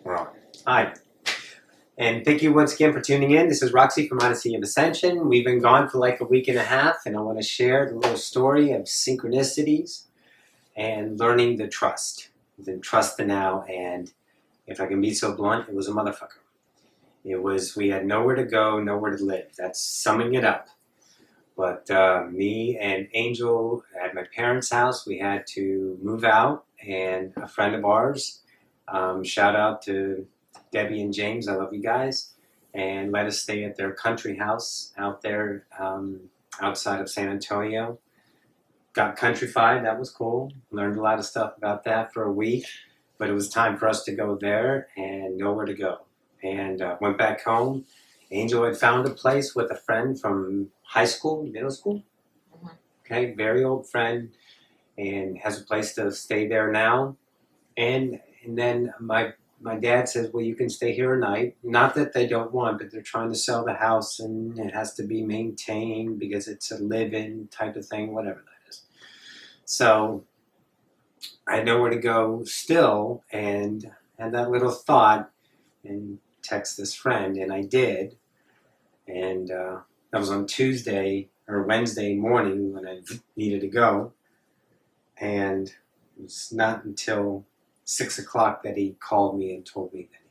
We're on. Hi. And thank you once again for tuning in. This is Roxy from Odyssey of Ascension. We've been gone for like a week and a half, and I want to share the little story of synchronicities and learning to trust. Then trust the now, and if I can be so blunt, it was a motherfucker. We had nowhere to go, nowhere to live. That's summing it up. But me and Angel at my parents' house, we had to move out, and a friend of ours, shout out to Debbie and James, I love you guys, and let us stay at their country house out there outside of San Antonio. Got countrified, that was cool. Learned a lot of stuff about that for a week, but it was time for us to go there and nowhere to go. And went back home. Angel had found a place with a friend from high school, middle school. Okay, very old friend, and has a place to stay there now. And then my dad says, well, you can stay here a night. Not that they don't want, but they're trying to sell the house and it has to be maintained because it's a live-in type of thing, whatever that is. So I had nowhere to go still, and had that little thought and text this friend, and I did. And that was on Tuesday or Wednesday morning when I needed to go. And it was not until 6 o'clock that he called me and told me that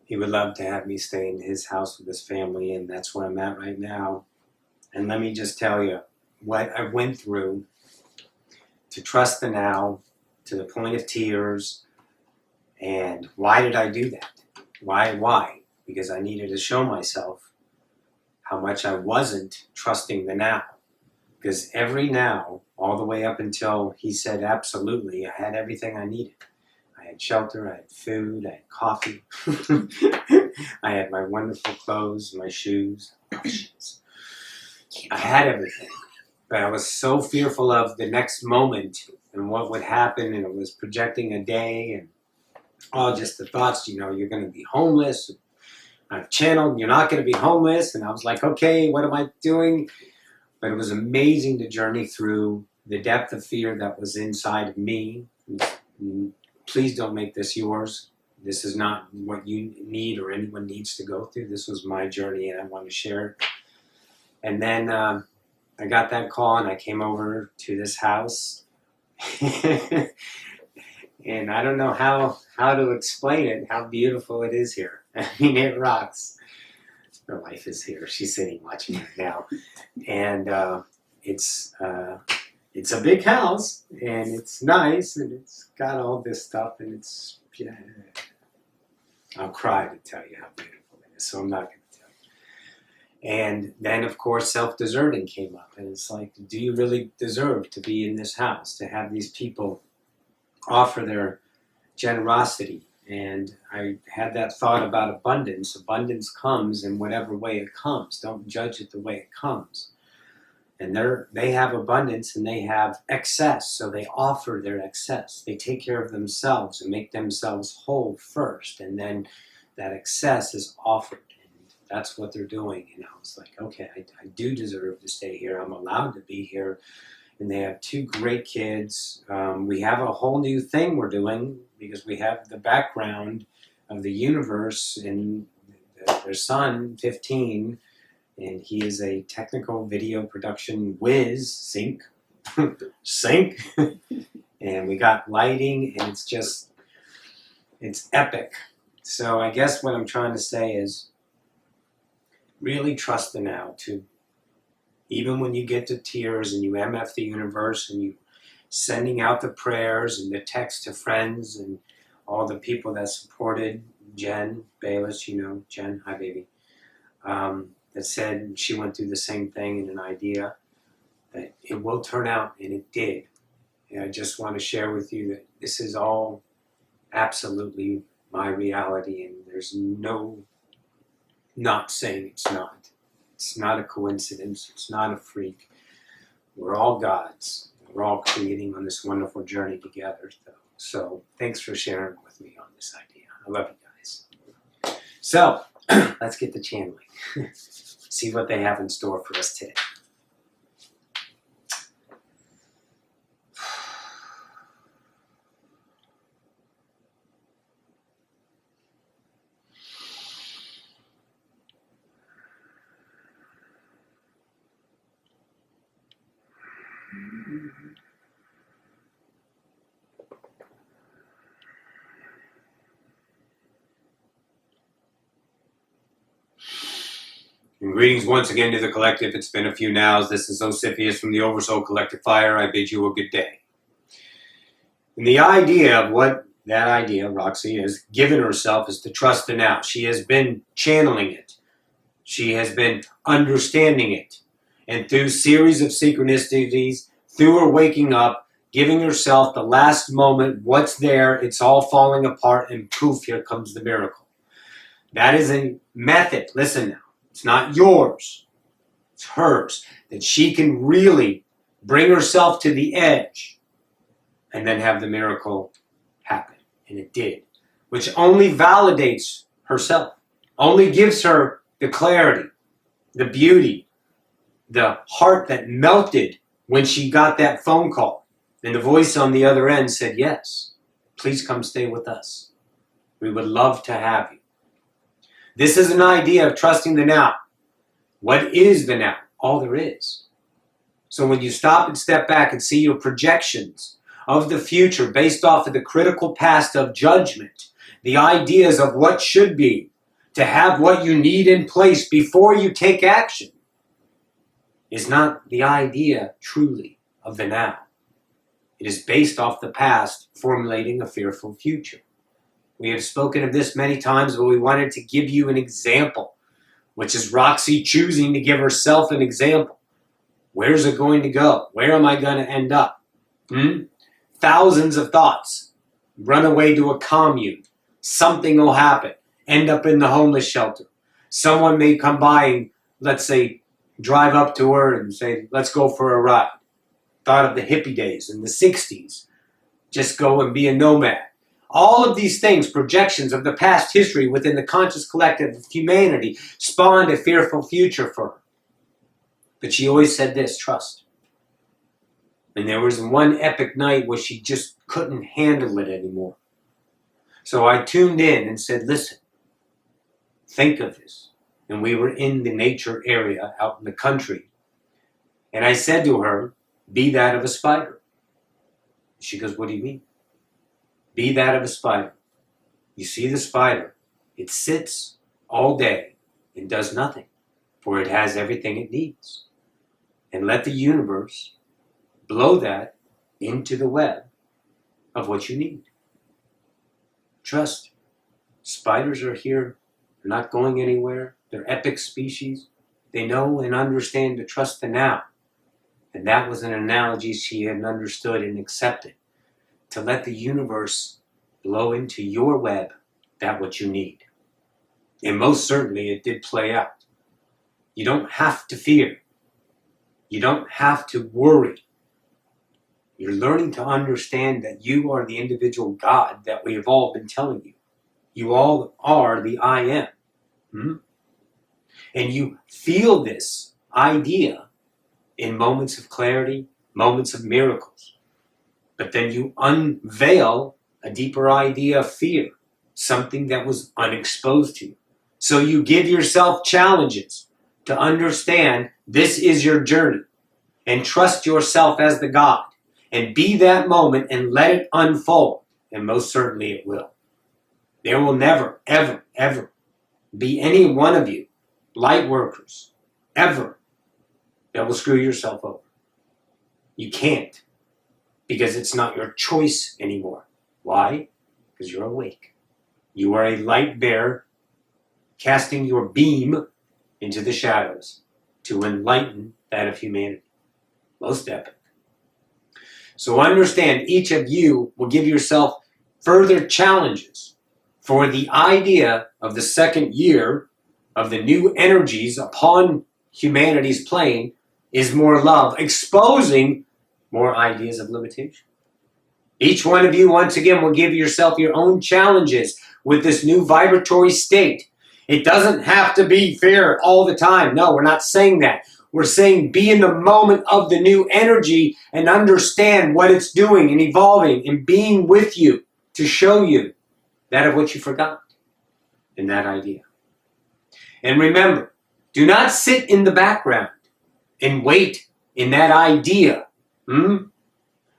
he would love to have me stay in his house with his family, and that's where I'm at right now. And let me just tell you what I went through to trust the now to the point of tears. And why did I do that? Why? Because I needed to show myself how much I wasn't trusting the now. Because every now, all the way up until he said absolutely, I had everything I needed. I had shelter, I had food, I had coffee. I had my wonderful clothes, my shoes. I had everything. But I was so fearful of the next moment and what would happen, and it was projecting a day and all just the thoughts, you're going to be homeless. I've channeled, you're not going to be homeless. And I was like, okay, what am I doing? But it was amazing to journey through the depth of fear that was inside of me. Please don't make this yours. This is not what you need or anyone needs to go through. This was my journey, and I want to share it. And then I got that call, and I came over to this house. And I don't know how to explain it, how beautiful it is here. I mean, it rocks. Her life is here. She's sitting watching it now. And it's a big house, and it's nice, and it's got all this stuff, and it's, yeah. I'll cry to tell you how beautiful it is, so I'm not going to tell you. And then, of course, self-deserting came up, and it's like, do you really deserve to be in this house, to have these people offer their generosity? And I had that thought about abundance. Abundance comes in whatever way it comes. Don't judge it the way it comes. And they have abundance and they have excess, so they offer their excess. They take care of themselves and make themselves whole first, and then that excess is offered. And that's what they're doing. And I was like, okay, I do deserve to stay here. I'm allowed to be here. And they have two great kids. We have a whole new thing we're doing because we have the background of the universe in their son, 15, and he is a technical video production whiz, sync. And we got lighting, and it's epic. So I guess what I'm trying to say is really trust the now too. Even when you get to tears and you MF the universe and you sending out the prayers and the text to friends and all the people that supported Jen Bayless, Jen, hi baby, that said she went through the same thing and an idea that it will turn out, and it did. And I just want to share with you that this is all absolutely my reality, and there's no not saying it's not. It's not a coincidence. It's not a freak. We're all gods. We're all creating on this wonderful journey together. So thanks for sharing with me on this idea. I love you guys. So let's get to channeling. See what they have in store for us today. And greetings once again to the collective. It's been a few nows. This is Ocyphius from the Oversoul Collective Fire. I bid you a good day. And the idea of what that idea, Roxy, has given herself is to trust the now. She has been channeling it. She has been understanding it. And through series of synchronicities, through her waking up, giving herself the last moment, what's there, it's all falling apart, and poof, here comes the miracle. That is a method. Listen now. It's not yours. It's hers. That she can really bring herself to the edge and then have the miracle happen. And it did. Which only validates herself. Only gives her the clarity, the beauty, the heart that melted when she got that phone call. And the voice on the other end said, yes, please come stay with us. We would love to have you. This is an idea of trusting the now. What is the now? All there is. So when you stop and step back and see your projections of the future based off of the critical past of judgment, the ideas of what should be, to have what you need in place before you take action, is not the idea truly of the now. It is based off the past formulating a fearful future. We have spoken of this many times, but we wanted to give you an example, which is Roxy choosing to give herself an example. Where's it going to go? Where am I going to end up? Thousands of thoughts. Run away to a commune. Something will happen. End up in the homeless shelter. Someone may come by and, let's say, drive up to her and say, let's go for a ride. Thought of the hippie days in the 60s. Just go and be a nomad. All of these things, projections of the past history within the conscious collective of humanity, spawned a fearful future for her. But she always said this, trust. And there was one epic night where she just couldn't handle it anymore. So I tuned in and said, listen, think of this. And we were in the nature area out in the country. And I said to her, be that of a spider. She goes, what do you mean? Be that of a spider. You see the spider. It sits all day and does nothing, for it has everything it needs. And let the universe blow that into the web of what you need. Trust. Spiders are here. They're not going anywhere. They're epic species. They know and understand to trust the now. And that was an analogy she had understood and accepted. To let the universe blow into your web that what you need. And most certainly it did play out. You don't have to fear. You don't have to worry. You're learning to understand that you are the individual God that we have all been telling you. You all are the I am. And you feel this idea in moments of clarity, moments of miracles. But then you unveil a deeper idea of fear, something that was unexposed to you. So you give yourself challenges to understand this is your journey and trust yourself as the God and be that moment and let it unfold. And most certainly it will. There will never, ever, ever be any one of you, light workers, ever, that will screw yourself over. You can't. Because it's not your choice anymore. Why? Because you're awake. You are a light bearer, casting your beam into the shadows to enlighten that of humanity. Most epic. So understand, each of you will give yourself further challenges for the idea of the second year of the new energies upon humanity's plane is more love, exposing more ideas of limitation. Each one of you, once again, will give yourself your own challenges with this new vibratory state. It doesn't have to be fear all the time. No, we're not saying that. We're saying be in the moment of the new energy and understand what it's doing and evolving and being with you to show you that of what you forgot in that idea. And remember, do not sit in the background and wait in that idea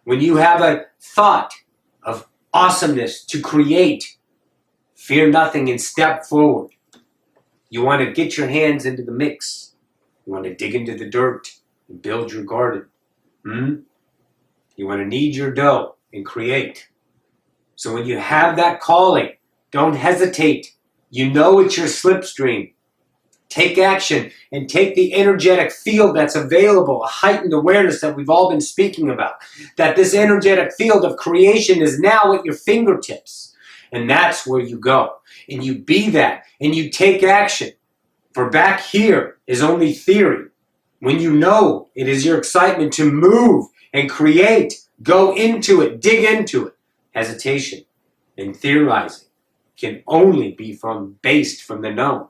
When you have a thought of awesomeness to create, fear nothing and step forward. You want to get your hands into the mix. You want to dig into the dirt and build your garden. You want to knead your dough and create. So when you have that calling, don't hesitate. You know it's your slipstream. Take action and take the energetic field that's available, a heightened awareness that we've all been speaking about. That this energetic field of creation is now at your fingertips. And that's where you go. And you be that. And you take action. For back here is only theory. When you know it is your excitement to move and create, go into it, dig into it. Hesitation and theorizing can only be based from the known.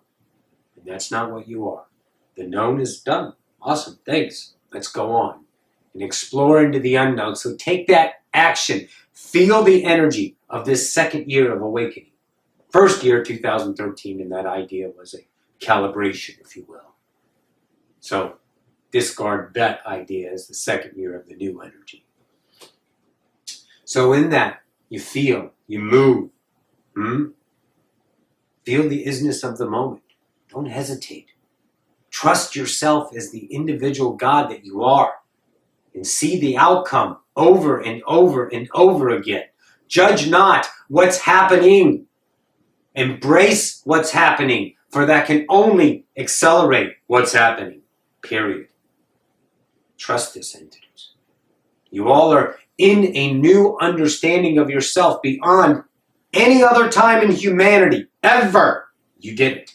And that's not what you are. The known is done. Awesome, thanks. Let's go on and explore into the unknown. So take that action. Feel the energy of this second year of awakening. First year, 2013, and that idea was a calibration, if you will. So discard that idea as the second year of the new energy. So in that, you feel, you move. Feel the isness of the moment. Don't hesitate. Trust yourself as the individual God that you are and see the outcome over and over and over again. Judge not what's happening. Embrace what's happening, for that can only accelerate what's happening. Period. Trust this, entities. You all are in a new understanding of yourself beyond any other time in humanity, ever. You did it.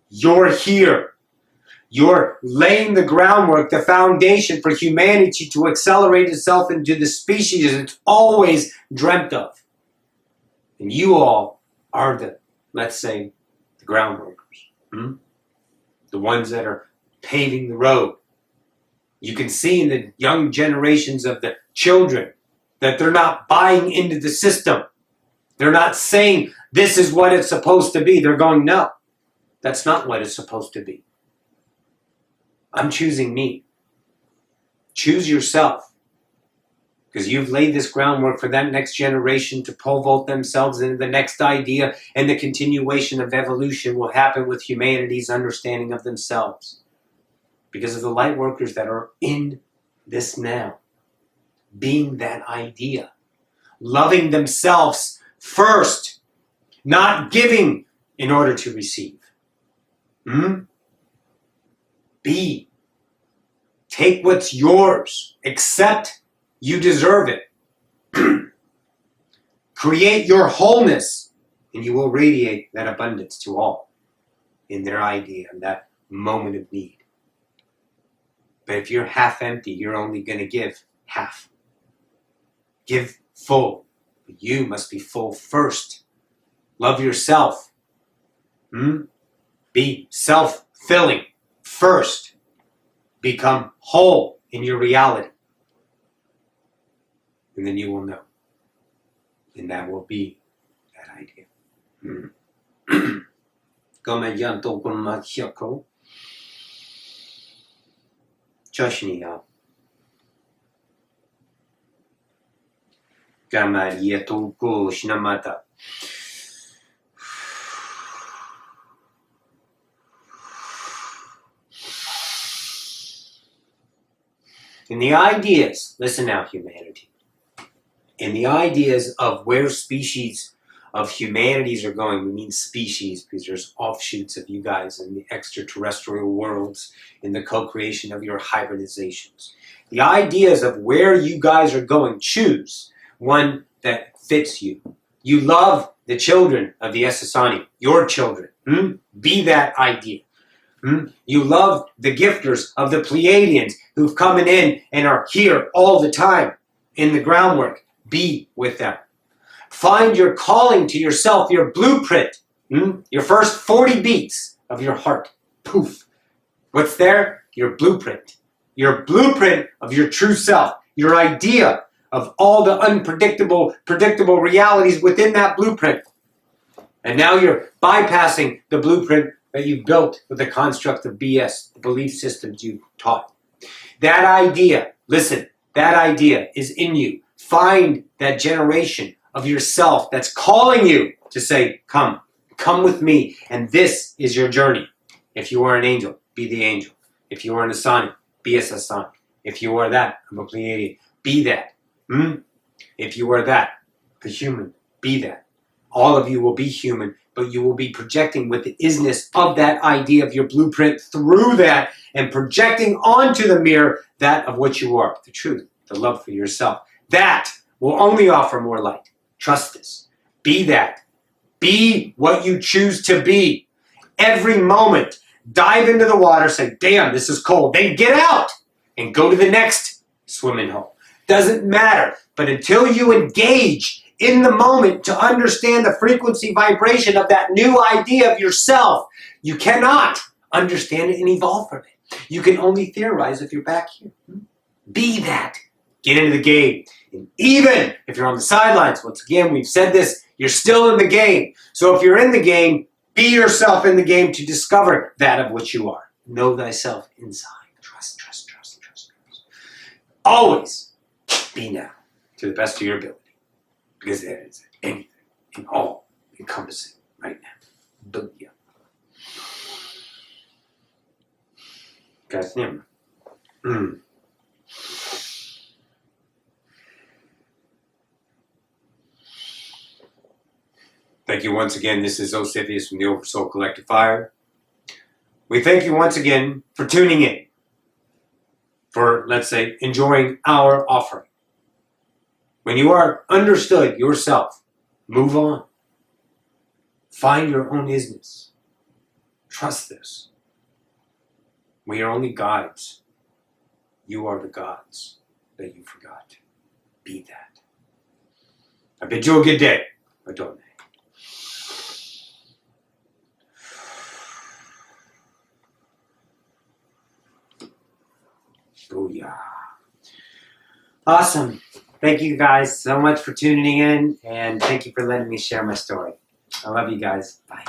You're here. You're laying the groundwork, the foundation for humanity to accelerate itself into the species it's always dreamt of. And you all are the, let's say, the ground workers. The ones that are paving the road. You can see in the young generations of the children that they're not buying into the system. They're not saying this is what it's supposed to be. They're going, no, that's not what it's supposed to be. I'm choosing me. Choose yourself. Because you've laid this groundwork for that next generation to pole vault themselves into the next idea, and the continuation of evolution will happen with humanity's understanding of themselves. Because of the light workers that are in this now. Being that idea. Loving themselves first. Not giving in order to receive. Be. Take what's yours. Accept you deserve it. Create your wholeness, and you will radiate that abundance to all in their idea and that moment of need. But if you're half empty, you're only going to give half. Give full. But you must be full first. Love yourself. Be self-filling first. Become whole in your reality. And then you will know. And that will be that idea. Gomenyanto gunmachiako. Chashniya. Gamarieto go shinamata. In the ideas, listen now, humanity. In the ideas of where species of humanities are going, we mean species because there's offshoots of you guys in the extraterrestrial worlds, in the co-creation of your hybridizations. The ideas of where you guys are going, choose one that fits you. You love the children of the Essassani, your children. Be that idea. You love the gifters of the Pleiadians who've come in and are here all the time in the groundwork. Be with them. Find your calling to yourself, your blueprint. Your first 40 beats of your heart. Poof. What's there? Your blueprint. Your blueprint of your true self. Your idea of all the predictable realities within that blueprint. And now you're bypassing the blueprint that you built with the construct of BS, the belief systems you taught. That idea, listen, that idea is in you. Find that generation of yourself that's calling you to say, come with me. And this is your journey. If you are an angel, be the angel. If you are an Asani, be a Sasani. If you are that, I'm a Pleiadian, be that. If you are that, the human, be that. All of you will be human, but you will be projecting with the isness of that idea of your blueprint through that and projecting onto the mirror that of what you are, the truth, the love for yourself. That will only offer more light. Trust this. Be that. Be what you choose to be. Every moment, dive into the water, say, damn, this is cold. Then get out and go to the next swimming hole. Doesn't matter. But until you engage in the moment to understand the frequency vibration of that new idea of yourself, you cannot understand it and evolve from it. You can only theorize if you're back here. Be that. Get into the game. And even if you're on the sidelines, once again, we've said this, you're still in the game. So if you're in the game, be yourself in the game to discover that of which you are. Know thyself inside. Trust. Always be now to the best of your ability. Because there is anything and all encompassing right now. Booyah. Guys, never. Thank you once again. This is Ocyphius from the Oversoul Collective Fire. We thank you once again for tuning in. For, let's say, enjoying our offering. When you are understood yourself, move on. Find your own isness. Trust this. We are only guides. You are the gods that you forgot. Be that. I bid you a good day. Adone. Booyah. Awesome. Thank you guys so much for tuning in, and thank you for letting me share my story. I love you guys. Bye.